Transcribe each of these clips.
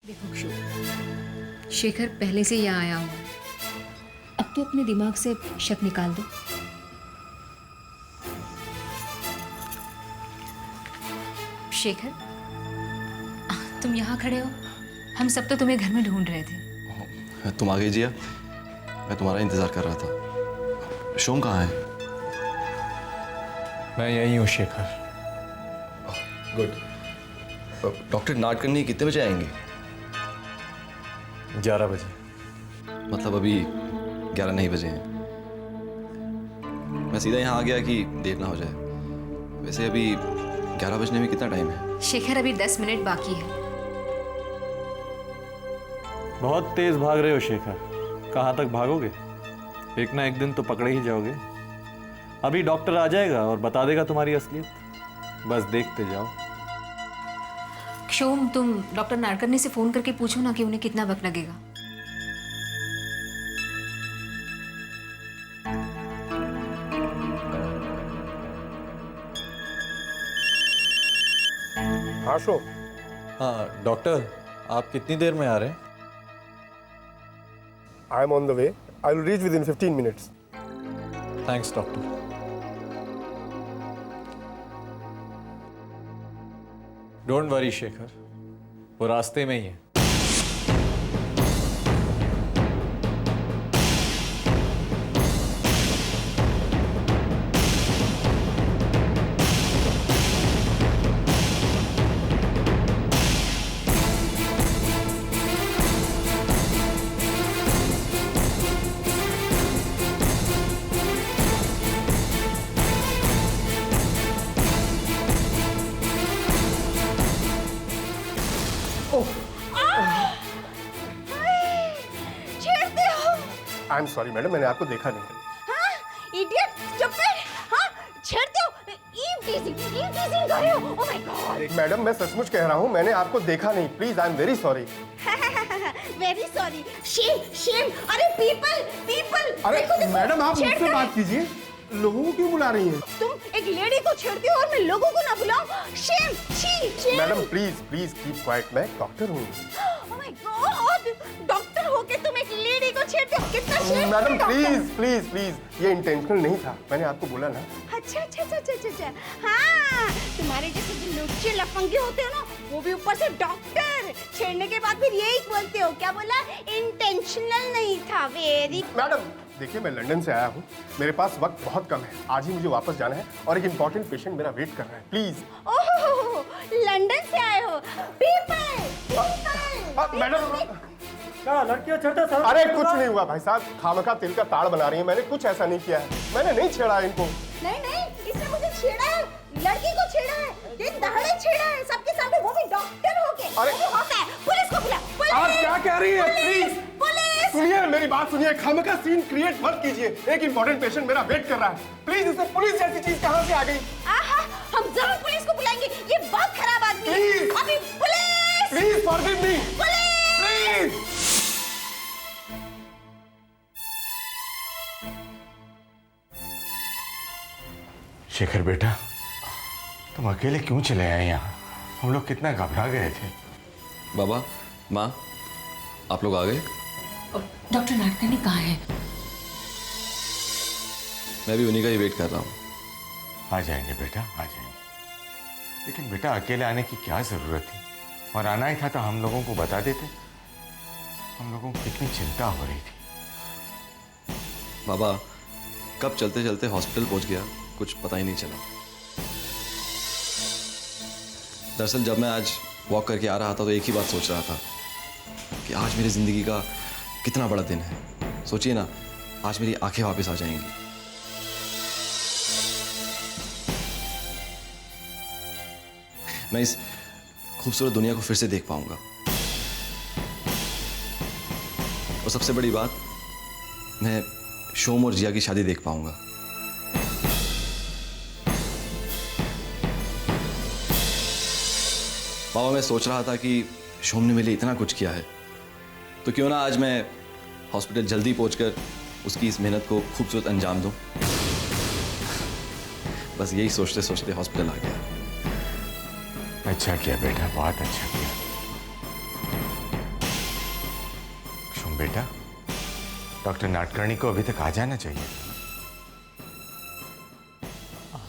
देखो अक्षु, शेखर पहले से यहाँ आया हुआ है। अब तो अपने दिमाग से शक निकाल दो। शेखर, तुम यहाँ खड़े हो, हम सब तो तुम्हें घर में ढूंढ रहे थे। तुम आ गई जिया, मैं तुम्हारा इंतजार कर रहा था। शोम कहाँ है? मैं यही हूँ शेखर। गुड। डॉक्टर नाडकर्णी कितने बजे आएंगे? 11 बजे। मतलब अभी 11 नहीं बजे हैं। मैं सीधा यहाँ आ गया कि देर ना हो जाए। वैसे अभी 11 बजने में कितना टाइम है? शेखर, अभी 10 मिनट बाकी है। बहुत तेज भाग रहे हो शेखर, कहाँ तक भागोगे? एक ना एक दिन तो पकड़े ही जाओगे। अभी डॉक्टर आ जाएगा और बता देगा तुम्हारी असलियत, बस देखते जाओ। शोम, तुम डॉक्टर नाडकर्णी से फोन करके पूछो ना कि उन्हें कितना वक्त लगेगा। हाँ शो। हाँ डॉक्टर, आप कितनी देर में आ रहे हैं? I am on the way. I will reach with in 15 minutes. Thanks doctor. Don't worry Shekhar, वो रास्ते में ही है। छेड़ते हो? आई एम सॉरी मैडम, मैंने आपको देखा नहीं। हाँ, इडियट, स्टूपिड, हाँ, छेड़ते हो? ईव टीजिंग कर रहे हो? Oh my God! मैडम मैं सचमुच कह रहा हूँ, मैंने आपको देखा नहीं। Please, I am very sorry. Very sorry. Shame, shame. अरे पीपल, पीपल। अरे देखो, देखो, मैडम आप छेड़ मुझसे रहे बात हैं। कीजिए, लोगों को क्यों बुला रही हैं? तुम एक लेडी को छेड़ते हो और मैं लोगों को ना बुलाऊं? शेम, छी, shame. Madam please please keep quiet, मैं डॉक्टर हूँ। Oh my God! डॉक्टर होके तुम एक लेडी को छेड़ते हो? कितना shame! Madam please please please, ये इंटेंशनल नहीं था, मैंने आपको बोला ना। अच्छा अच्छा अच्छा अच्छा अच्छा अच्छा। हाँ, तुम्हारे जैसे जो लुच्चे लफंगे होते हो ना, वो भी ऊपर से डॉक्टर, छेड़ने के बाद फिर यही बोलते हो, क्या बोला? इंटेंशनल नहीं था। वेरी। मैडम देखिए, मैं लंदन से आया हूँ, मेरे पास वक्त बहुत कम है, आज ही मुझे वापस जाना है और एक इम्पोर्टेंट पेशेंट मेरा वेट कर रहा है। प्लीज। ओह, लंदन से आए हो? People, people. मैडम क्या लड़कियां छेड़ते सर? अरे कुछ नहीं हुआ भाई साहब, खामखा तिल का ताड़ बना रही है, मैंने कुछ ऐसा नहीं किया है, मैंने नहीं छेड़ा इनको। नहीं नहीं, इसने मुझे छेड़ा है, लड़की को छेड़ा है, दिन दहाड़े छेड़ा है, सबके सामने, वो भी डॉक्टर होके। अरे वो होता है, पुलिस को बुला, पुलिस। आप क्या कह रही है? Police, please police. सुनिए, मेरी बात सुनिए, खामखा सीन क्रिएट मत कीजिए, एक इंपॉर्टेंट पेशेंट मेरा वेट कर रहा है। प्लीज, इसमें पुलिस जैसी चीज कहाँ से आ गई? आहा, हम जरूर पुलिस को बुलाएंगे, ये बहुत खराब आदमी है। प्लीज। अभी police. Please forgive me. Police. Please. Shekhar बेटा, तुम अकेले क्यों चले आए यहाँ? हम लोग कितना घबरा गए थे। बाबा, माँ, आप लोग आ गए? डॉक्टर नाडकर्णी कहाँ है? मैं भी उन्हीं का ही वेट कर रहा हूँ। आ जाएंगे बेटा, आ जाएंगे। लेकिन बेटा अकेले आने की क्या जरूरत थी? और आना ही था तो हम लोगों को बता देते। हम लोगों को कितनी चिंता हो रही थी। बाबा, कब चलते चलते हॉस्पिटल पहुंच गया, कुछ पता ही नहीं चला। दरअसल जब मैं आज वॉक करके आ रहा था तो एक ही बात सोच रहा था कि आज मेरी जिंदगी का कितना बड़ा दिन है। सोचिए ना, आज मेरी आंखें वापस आ जाएंगी। मैं इस खूबसूरत दुनिया को फिर से देख पाऊंगा। और सबसे बड़ी बात, मैं शोम और जिया की शादी देख पाऊंगा। बाबा, मैं सोच रहा था कि शोम ने मेरे लिए इतना कुछ किया है, तो क्यों ना आज मैं हॉस्पिटल जल्दी पहुंचकर उसकी इस मेहनत को खूबसूरत अंजाम दूं। बस यही सोचते सोचते हॉस्पिटल आ गया। अच्छा किया बेटा, बहुत अच्छा किया। बेटा, डॉक्टर नाटकर्णी को अभी तक आ जाना चाहिए।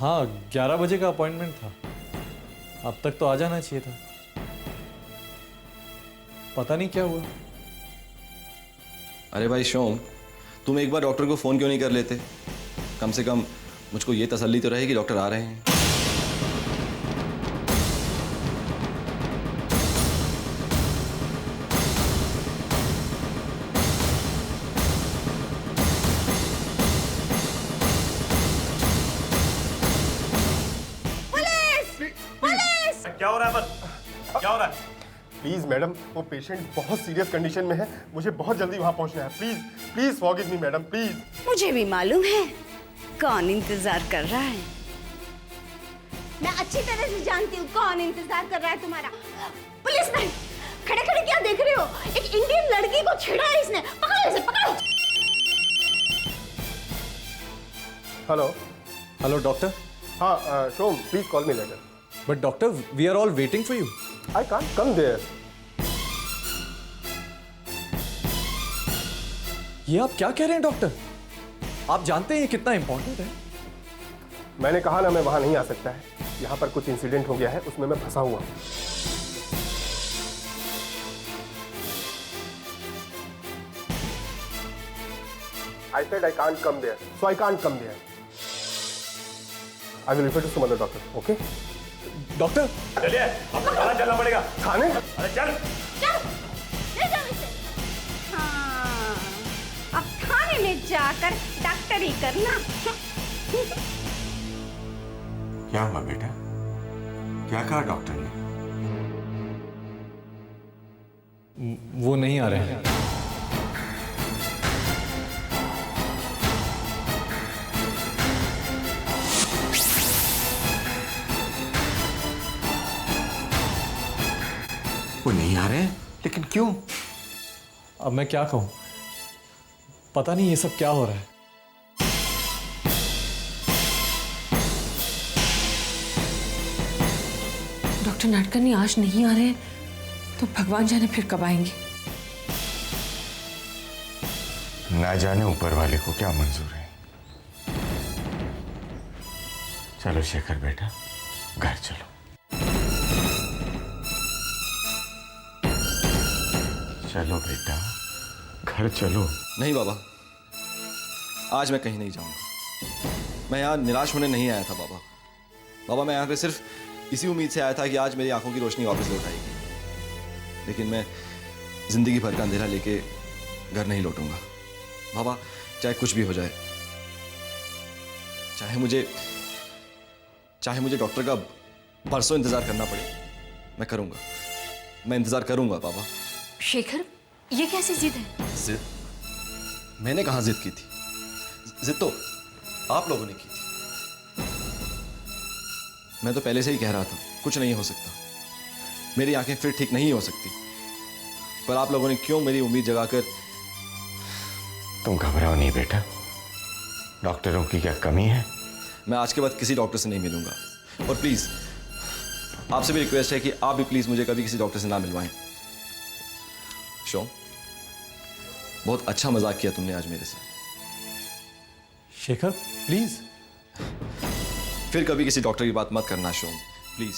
हाँ, 11 बजे का अपॉइंटमेंट था। अब तक तो आ जाना चाहिए था। पता नहीं क्या हुआ। अरे भाई शोम, तुम एक बार डॉक्टर को फ़ोन क्यों नहीं कर लेते? कम से कम मुझको ये तसल्ली तो रहे कि डॉक्टर आ रहे हैं। क्या हो रहा है बस? क्या हो रहा है? प्लीज मैडम, वो पेशेंट बहुत सीरियस कंडीशन में है, मुझे बहुत जल्दी वहां पहुंचना है। Please please forgive me madam, please. मुझे भी मालूम है कौन इंतजार कर रहा है। मैं अच्छी तरह से जानती हूँ कौन इंतजार कर रहा है तुम्हारा। पुलिस मैन, खड़े खड़े क्या देख रहे हो? एक इंडियन लड़की को छेड़ा है इसने। पकड़ो इसे, पकड़ो। हेलो। Hello doctor. हाँ Shom, please call me later. But doctor, we are all waiting for you. I can't come there. ये आप क्या कह रहे हैं डॉक्टर? आप जानते हैं ये कितना इंपॉर्टेंट है। मैंने कहा ना मैं वहां नहीं आ सकता है। यहाँ पर कुछ इंसिडेंट हो गया है, उसमें मैं फंसा हुआ हूँ। I said I can't come there, so I can't come there. I will refer to some other doctor, okay? Doctor, चलिए, अब थाना चलना पड़ेगा। थाने? अरे चल। चलो, ले जाओ इसे। हाँ, अब थाने में जाकर डॉक्टरी करना। क्या हुआ बेटा? क्या कहा डॉक्टर ने? वो नहीं आ रहे हैं। वो नहीं आ रहे हैं, लेकिन क्यों? अब मैं क्या कहूं? पता नहीं ये सब क्या हो रहा है। डॉक्टर नाटकर्णी आज नहीं आ रहे हैं तो भगवान जाने फिर कब आएंगे। ना जाने ऊपर वाले को क्या मंजूर है। चलो शेखर बेटा, घर चलो। चलो बेटा, घर चलो। नहीं बाबा, आज मैं कहीं नहीं जाऊंगा। मैं यहाँ निराश होने नहीं आया था बाबा। बाबा, मैं यहाँ पे सिर्फ इसी उम्मीद से आया था कि आज मेरी आंखों की रोशनी वापस लौट आएगी। लेकिन मैं जिंदगी भर का अंधेरा लेके घर नहीं लौटूंगा बाबा। चाहे कुछ भी हो जाए, चाहे मुझे डॉक्टर का बरसों इंतजार करना पड़े, मैं करूंगा। मैं इंतजार करूंगा बाबा। शेखर, ये कैसी जिद है? जिद? मैंने कहाँ जिद की थी? जिद तो आप लोगों ने की थी। मैं तो पहले से ही कह रहा था कुछ नहीं हो सकता, मेरी आंखें फिर ठीक नहीं हो सकती। पर आप लोगों ने क्यों मेरी उम्मीद जगाकर। तुम घबराओ नहीं बेटा, डॉक्टरों की क्या कमी है? मैं आज के बाद किसी डॉक्टर से नहीं मिलूंगा। और प्लीज आपसे भी रिक्वेस्ट है कि आप भी प्लीज मुझे कभी किसी डॉक्टर से ना मिलवाएं। शोम, बहुत अच्छा मजाक किया तुमने आज मेरे साथ। शेखर प्लीज। फिर कभी किसी डॉक्टर की बात मत करना शोम, प्लीज।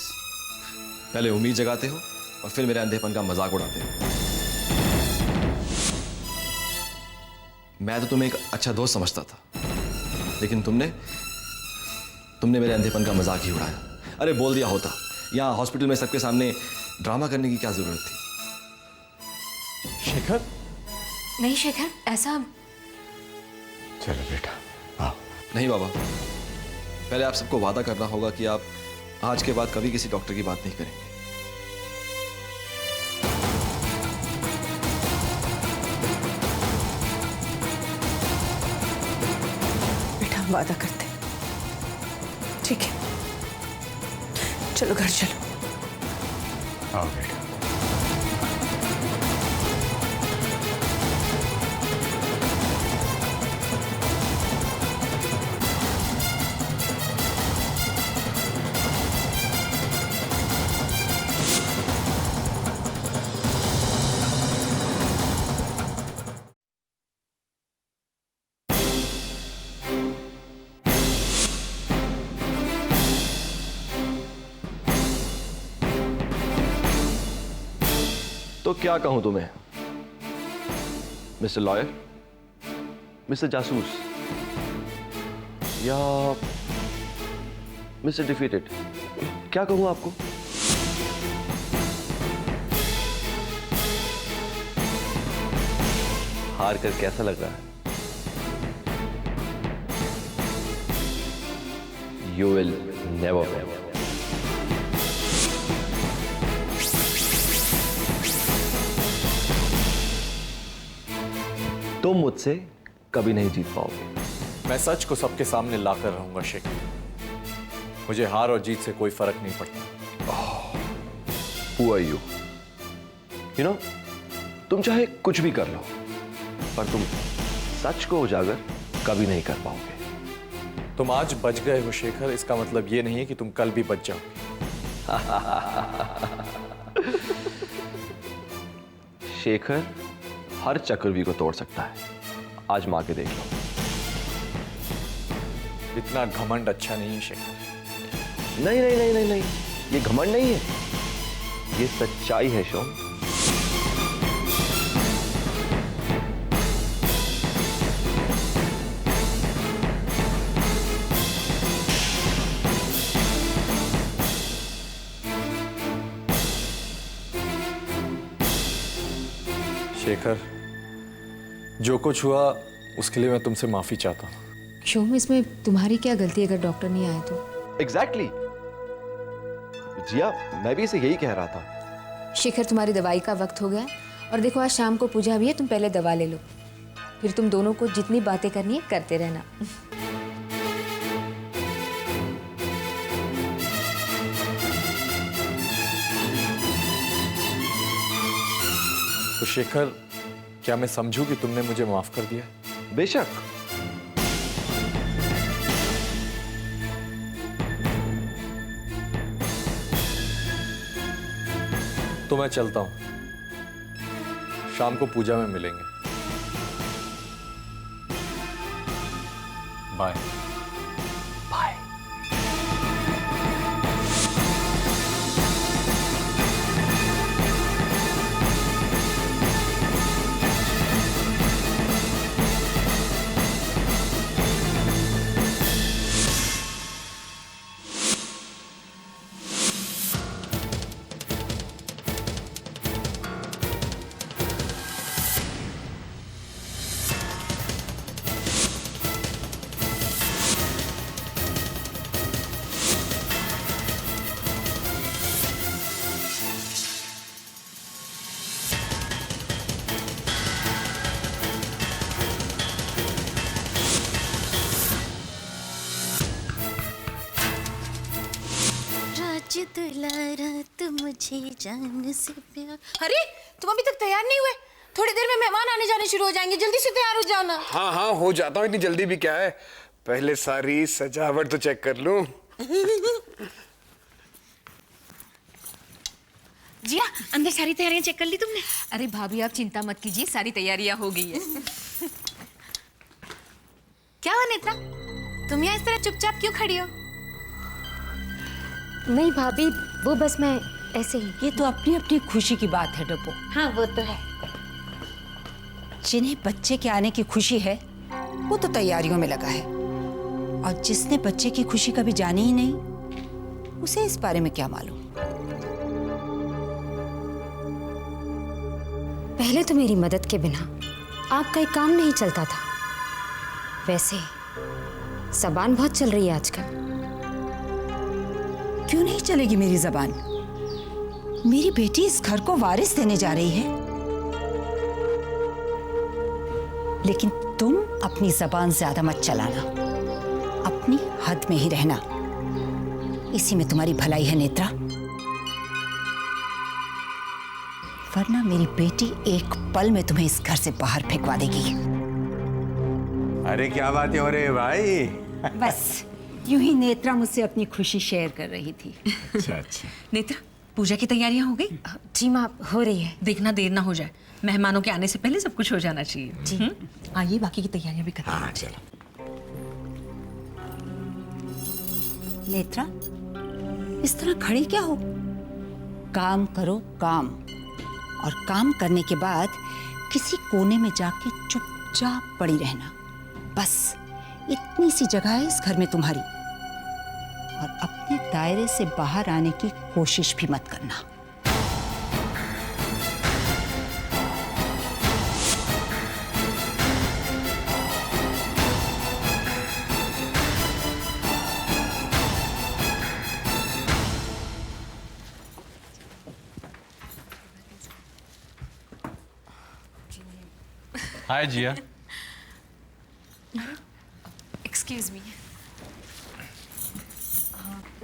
पहले उम्मीद जगाते हो और फिर मेरे अंधेपन का मजाक उड़ाते हो। मैं तो तुम्हें एक अच्छा दोस्त समझता था, लेकिन तुमने मेरे अंधेपन का मजाक ही उड़ाया। अरे बोल दिया होता, यहाँ हॉस्पिटल में सबके सामने ड्रामा करने की क्या जरूरत थी? शेखर। नहीं शेखर, ऐसा। चलो बेटा, आओ। नहीं बाबा, पहले आप सबको वादा करना होगा कि आप आज के बाद कभी किसी डॉक्टर की बात नहीं करेंगे। बेटा हम वादा करते हैं। ठीक है, चलो घर चलो। आओ बेटा। तो क्या कहूं तुम्हें, मिस्टर लॉयर, मिस्टर जासूस, या मिस्टर डिफीटेड, क्या कहूं आपको? हार कर कैसा लग रहा है? You will never win. तुम मुझसे कभी नहीं जीत पाओगे। मैं सच को सबके सामने लाकर रहूंगा शेखर। मुझे हार और जीत से कोई फर्क नहीं पड़ता। Who are you? You know, तुम चाहे कुछ भी कर लो, पर तुम सच को उजागर कभी नहीं कर पाओगे। तुम आज बच गए हो शेखर, इसका मतलब ये नहीं है कि तुम कल भी बच जाओ। शेखर हर चक्रव्यूह को तोड़ सकता है, आजमा के देख लो। इतना घमंड अच्छा नहीं है शेखर। नहीं नहीं नहीं नहीं नहीं, ये घमंड नहीं है, ये सच्चाई है शोम। शेखर, जो कुछ हुआ उसके लिए मैं तुमसे माफी चाहता हूँ। शोम, इसमें तुम्हारी क्या गलती अगर डॉक्टर नहीं आए तो? एग्जैक्टली जिया, मैं भी इसे यही कह रहा था। शेखर, तुम्हारी दवाई का वक्त हो गया और देखो आज शाम को पूजा भी है, तुम पहले दवा ले लो, फिर तुम दोनों को जितनी बातें करनी है करते रहना। तो शेखर, क्या मैं समझूं कि तुमने मुझे माफ कर दिया? बेशक। तो मैं चलता हूं, शाम को पूजा में मिलेंगे। बाय। बाय। मुझे जान से प्यार। अरे तुम अभी तक तैयार नहीं हुए? थोड़ी देर में मेहमान आने जाने शुरू हो जाएंगे, जल्दी से तैयार हो जाना। हाँ हाँ हो जाता हूँ, इतनी जल्दी भी क्या है, पहले सारी सजावट तो चेक कर लूं। जिया, अंदर सारी तैयारियां चेक कर ली तुमने? अरे भाभी आप चिंता मत कीजिए, सारी तैयारियां हो गई है। क्या हुआ नेत्रा, तुम यहाँ इस तरह चुपचाप क्यों खड़ी हो? नहीं भाभी, वो बस मैं ऐसे ही। ये तो अपनी अपनी खुशी की बात है डब्बो। हाँ वो तो है। जिन्हें बच्चे के आने की खुशी है वो तो तैयारियों में लगा है, और जिसने बच्चे की खुशी कभी जानी ही नहीं उसे इस बारे में क्या मालूम। पहले तो मेरी मदद के बिना आपका एक काम नहीं चलता था, वैसे ज़बान बहुत चल रही है आजकल। क्यों नहीं चलेगी मेरी जबान? मेरी बेटी इस घर को वारिस देने जा रही है, लेकिन तुम अपनी जबान ज्यादा मत चलाना, अपनी हद में ही रहना, इसी में तुम्हारी भलाई है नेत्रा। वरना मेरी बेटी एक पल में तुम्हें इस घर से बाहर फेंकवा देगी। अरे क्या बातें हो रही है भाई? बस यूं ही नेत्रा मुझसे अपनी खुशी शेयर कर रही थी। अच्छा अच्छा। नेत्रा, पूजा की तैयारियां हो गई? जी माँ, हो रही है। देखना देर ना हो जाए, मेहमानों के आने से पहले सब कुछ हो जाना चाहिए। जी आइए, बाकी की तैयारियां भी करते हैं। हाँ चलो। नेत्रा, इस तरह खड़ी क्या हो? काम करो काम, और काम करने के बाद किसी कोने में जाके चुपचाप पड़ी रहना। बस इतनी सी जगह है इस घर में तुम्हारी, और अपने दायरे से बाहर आने की कोशिश भी मत करना। हाय जिया। Excuse me.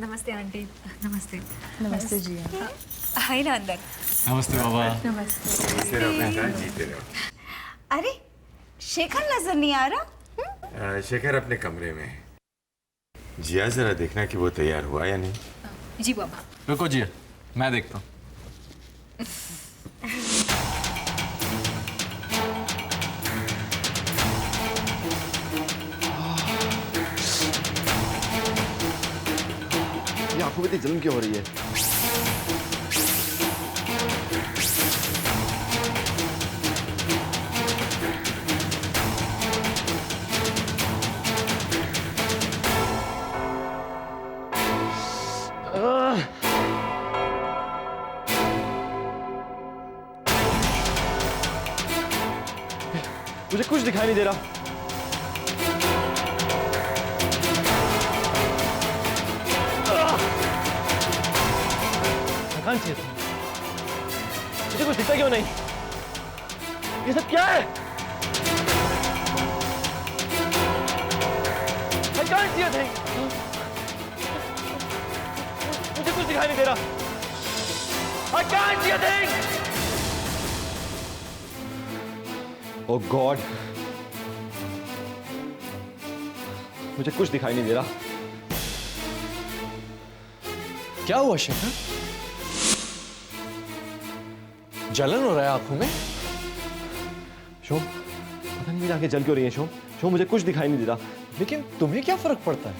नमस्ते आंटी। नमस्ते। नमस्ते जिया। हाय ना अंदर। नमस्ते बाबा। जीते रहो बेटा, जीते रहो। अरे शेखर नजर नहीं आ रहा। शेखर अपने कमरे में है। जिया जरा देखना कि वो तैयार हुआ या नहीं। जी बाबा। रुको जिया, मैं देखता हूँ। ये आंखों में इतनी जलन क्यों हो रही है? मुझे कुछ दिखाई नहीं दे रहा। थकान चाहिए था। मुझे कुछ दिखता क्यों नहीं? ये सब क्या है? थकान चाहिए था। मुझे कुछ दिखाई नहीं दे रहा। I can't see a thing! Oh God! मुझे कुछ दिखाई नहीं दे रहा। क्या हुआ शेखर? जलन हो रहा है आंखों में? शोम, पता नहीं मेरी आंखें जल क्यों रही हैं शोम? शोम मुझे कुछ दिखाई नहीं दे रहा। लेकिन तुम्हें क्या फर्क पड़ता है?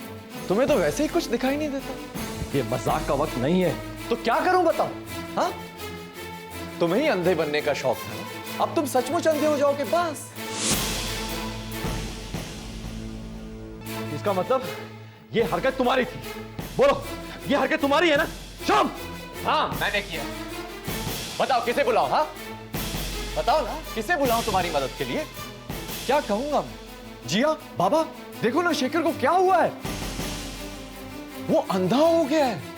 तुम्हें तो वैसे ही कुछ दिखाई नहीं देता। ये मजाक का वक्त नहीं है। तो क्या करूं बताओ? हाँ? तुम्हें ही अंधे बनने का शौक था ना? अब तुम सचमुच अंधे हो जाओगे बस। इसका मतलब ये हरकत तुम्हारी थी। बोलो, ये हरकत तुम्हारी है ना? शोम! हाँ, मैंने किया। बताओ किसे बुलाओ? हाँ, बताओ ना, किसे बुलाऊं तुम्हारी मदद के लिए? क्या कहूंगा मैं? जिया, बाबा, देखो ना शेखर को क्या हुआ है। वो अंधा हो गया है।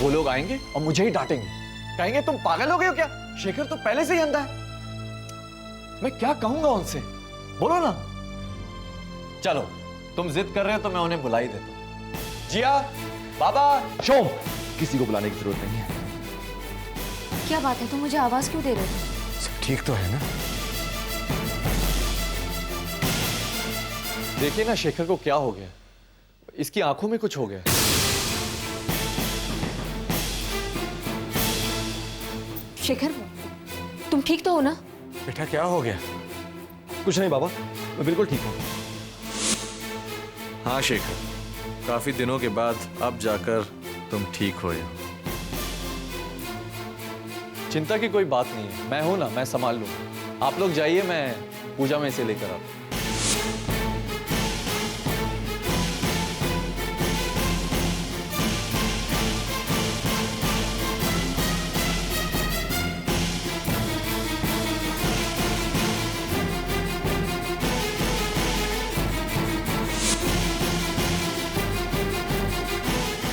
वो लोग आएंगे और मुझे ही डांटेंगे, कहेंगे तुम पागल हो गए हो क्या? शेखर तो पहले से ही अंधा है। मैं क्या कहूंगा उनसे? बोलो ना। चलो, तुम जिद कर रहे हो तो मैं उन्हें बुला ही देता हूं। जिया, बाबा। शोम, किसी को बुलाने की जरूरत नहीं है। क्या बात है, तुम मुझे आवाज क्यों दे रहे हो? सब ठीक तो है ना? देखिए ना शेखर को क्या हो गया। इसकी आंखों में कुछ हो गया। शेखर, तुम ठीक तो हो ना? बेटा क्या हो गया? कुछ नहीं बाबा, मैं बिल्कुल ठीक हूँ। हाँ शेखर, काफी दिनों के बाद अब जाकर तुम ठीक हुए हो। चिंता की कोई बात नहीं है, मैं हूं ना, मैं संभाल लूंगा। आप लोग जाइए, मैं पूजा में इसे लेकर आता हूं।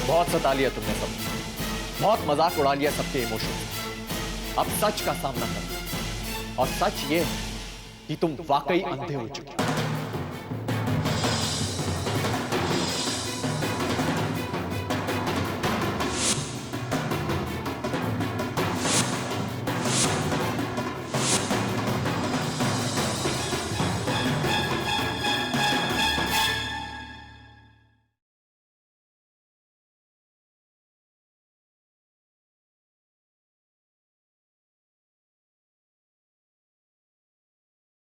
बहुत सता लिया तुमने सब, बहुत मजाक उड़ा लिया सबके इमोशन। अब सच का सामना करो, और सच ये है कि तुम वाकई अंधे हो चुके हो।